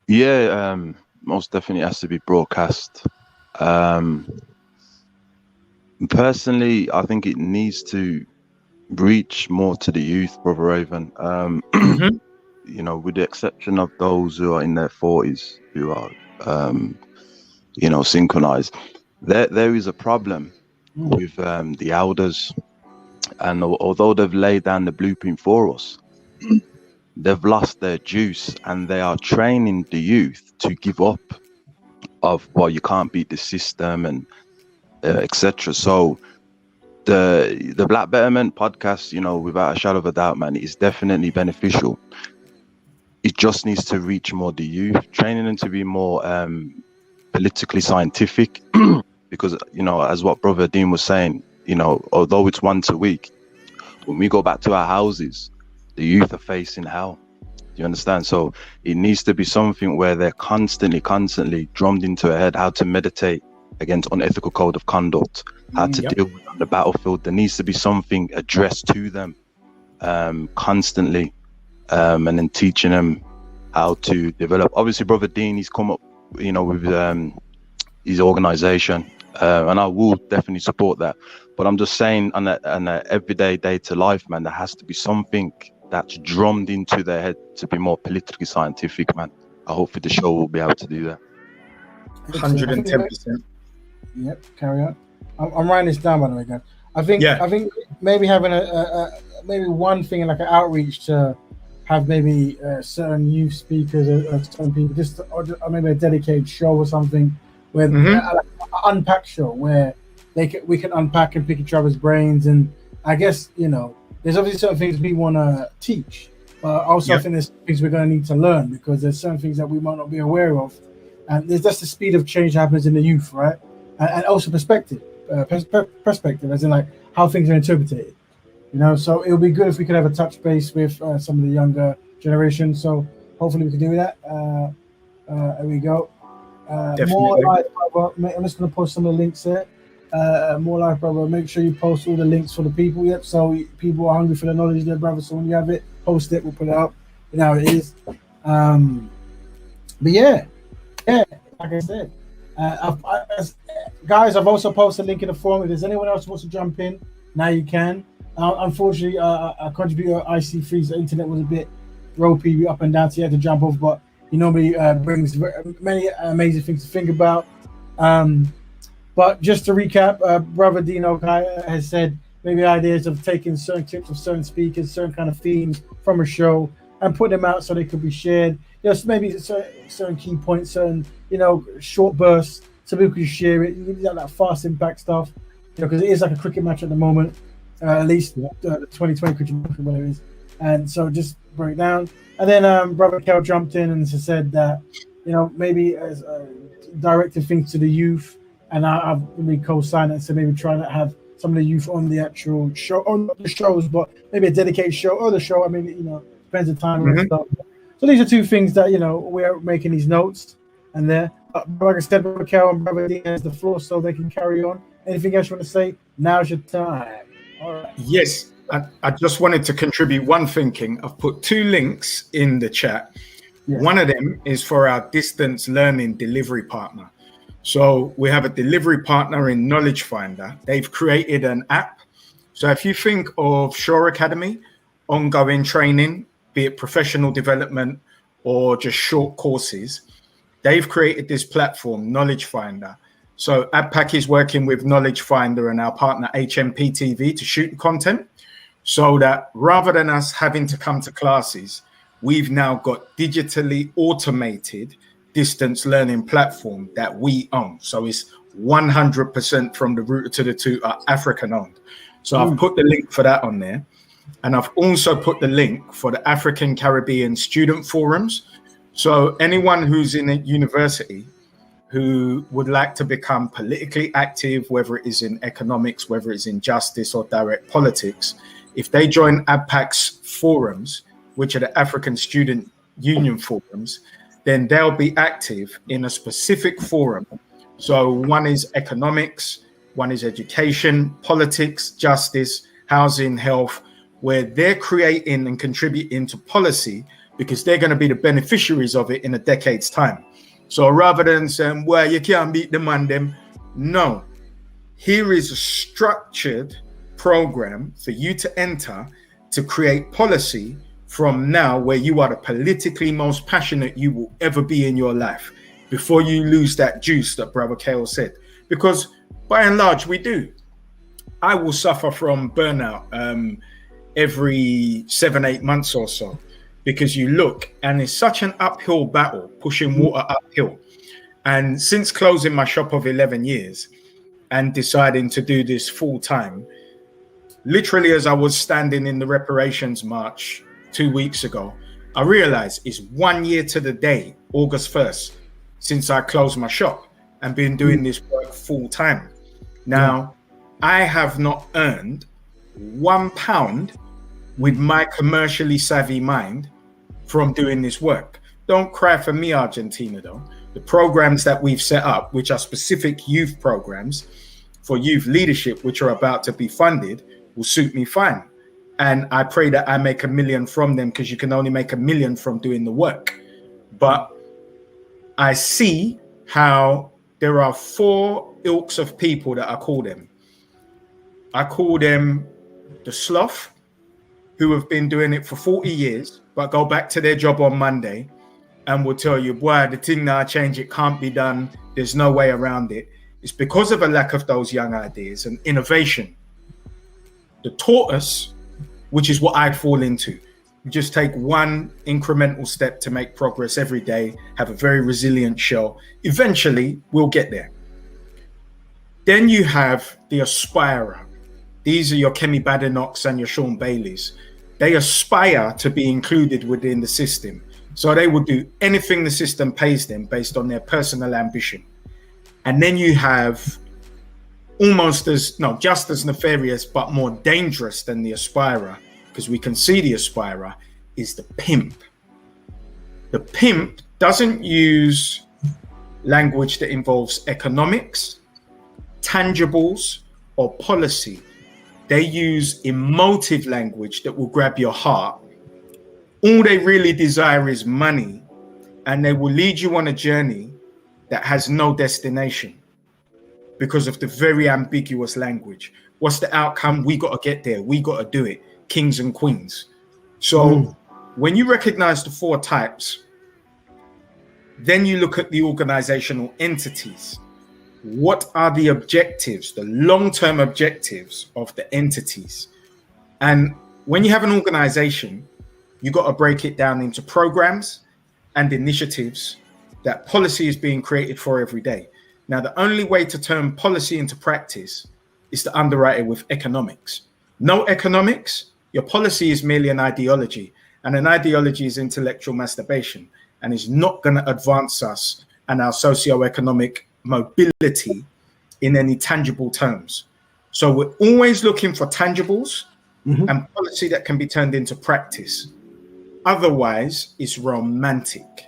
Yeah, most definitely has to be broadcast. Um, Personally, I think it needs to reach more to the youth, Brother Raven. Hmm. With the exception of those who are in their 40s, who are, um, synchronized, there is a problem with the elders. And although they've laid down the blueprint for us, they've lost their juice and they are training the youth to give up of, well, you can't beat the system and etc. So the Black Betterment podcast, without a shadow of a doubt, man, is definitely beneficial. It just needs to reach more the youth, training them to be more politically scientific, because as what Brother Dean was saying, although it's once a week, when we go back to our houses, the youth are facing hell. Do you understand? So it needs to be something where they're constantly drummed into their head how to meditate against unethical code of conduct, how to Yep. deal with on the battlefield. There needs to be something addressed to them constantly, and then teaching them how to develop. Obviously, Brother Dean, he's come up, with his organization, and I will definitely support that. But I'm just saying, on a everyday day to life, man, there has to be something that's drummed into their head to be more politically scientific, man. I hope the show will be able to do that. Excellent. I think 110%. yep, carry on. I'm writing this down, by the way, guys. I think maybe having maybe one thing like an outreach to have maybe certain youth speakers or certain people, or maybe a dedicated show or something where like an unpack show where we can unpack and pick each other's brains. And I guess there's obviously certain things we want to teach, but also I think there's things we're going to need to learn, because there's certain things that we might not be aware of, and there's just the speed of change that happens in the youth, right? And also perspective, as in like how things are interpreted. So it would be good if we could have a touch base with some of the younger generation. So hopefully we can do that. There we go. More Definitely. live, brother. I'm just going to post some of the links there. More live, brother. Make sure you post all the links for the people. Yep. So people are hungry for the knowledge there, brother. So when you have it, post it. We'll put it up. You know how it is. But yeah, like I said, guys, I've also posted a link in the forum. If there's anyone else who wants to jump in, now you can. Unfortunately, our contributor IC3's internet was a bit ropey, up and down, so he had to jump off. But he normally brings many amazing things to think about. But just to recap, Brother Dean Okai has said maybe ideas of taking certain tips of certain speakers, certain kind of themes from a show, and put them out so they could be shared. Just maybe certain key points, certain short bursts, so people can share it. You need that fast impact stuff, because it is like a cricket match at the moment. At least the 2020 cricket match, whatever it is. And so just break it down. And then Brother Kel jumped in and said that maybe as directed things to the youth, and I've really co-signed it. So maybe trying to have some of the youth on the actual show, on the shows, but maybe a dedicated show or the show. I mean, depends on time and stuff. So these are two things that we are making these notes, and there. Like I said, Brother Kel and Brother Dean has the floor, so they can carry on. Anything else you want to say? Now's your time. All right. Yes, I just wanted to contribute one thinking. I've put 2 links in the chat. Yes. One of them is for our distance learning delivery partner. So we have a delivery partner in Knowledge Finder. They've created an app. So if you think of Shore Academy, ongoing training, be it professional development or just short courses, they've created this platform, Knowledge Finder. So ADPAC is working with Knowledge Finder and our partner HMPTV to shoot content, so that rather than us having to come to classes, we've now got digitally automated distance learning platform that we own. So it's 100% from the router to the tutor African owned. So I've put the link for that on there. And I've also put the link for the African Caribbean Student Forums. So anyone who's in a university who would like to become politically active, whether it is in economics, whether it's in justice or direct politics, if they join ADPAC's forums, which are the African Student Union Forums, then they'll be active in a specific forum. So one is economics, one is education, politics, justice, housing, health, where they're creating and contributing to policy because they're going to be the beneficiaries of it in a decade's time. So rather than saying, well, you can't beat the man them, no. Here is a structured program for you to enter to create policy from now, where you are the politically most passionate you will ever be in your life, before you lose that juice that Brother Kale said. Because by and large, we do. I will suffer from burnout every 7-8 months or so, because you look and it's such an uphill battle, pushing water uphill. And since closing my shop of 11 years and deciding to do this full time, literally as I was standing in the reparations march 2 weeks ago, I realized it's 1 year to the day, August 1st, since I closed my shop and been doing this work full time. Now, I have not earned £1 with my commercially savvy mind from doing this work. Don't cry for me, Argentina, though. The programs that we've set up, which are specific youth programs for youth leadership, which are about to be funded, will suit me fine. And I pray that I make $1 million from them, because you can only make $1 million from doing the work. But I see how there are 4 ilks of people that I call them. I call them the sloth, who have been doing it for 40 years, but go back to their job on Monday and will tell you, boy, the thing now change, it can't be done. There's no way around it. It's because of a lack of those young ideas and innovation. The tortoise, which is what I'd fall into. You just take one incremental step to make progress every day, have a very resilient shell. Eventually, we'll get there. Then you have the aspirer. These are your Kemi Badenochs and your Sean Baileys. They aspire to be included within the system. So they will do anything the system pays them based on their personal ambition. And then you have just as nefarious, but more dangerous than the aspirer, because we can see the aspirer, is the pimp. The pimp doesn't use language that involves economics, tangibles, or policy. They use emotive language that will grab your heart. All they really desire is money, and they will lead you on a journey that has no destination because of the very ambiguous language. What's the outcome? We got to get there. We got to do it. Kings and queens. So when you recognize the 4 types, then you look at the organizational entities. What are the objectives, the long-term objectives of the entities? And when you have an organization, you got to break it down into programs and initiatives that policy is being created for every day. Now, the only way to turn policy into practice is to underwrite it with economics. No economics, your policy is merely an ideology, and an ideology is intellectual masturbation and is not going to advance us and our socioeconomic mobility in any tangible terms. So we're always looking for tangibles and policy that can be turned into practice. Otherwise, it's romantic.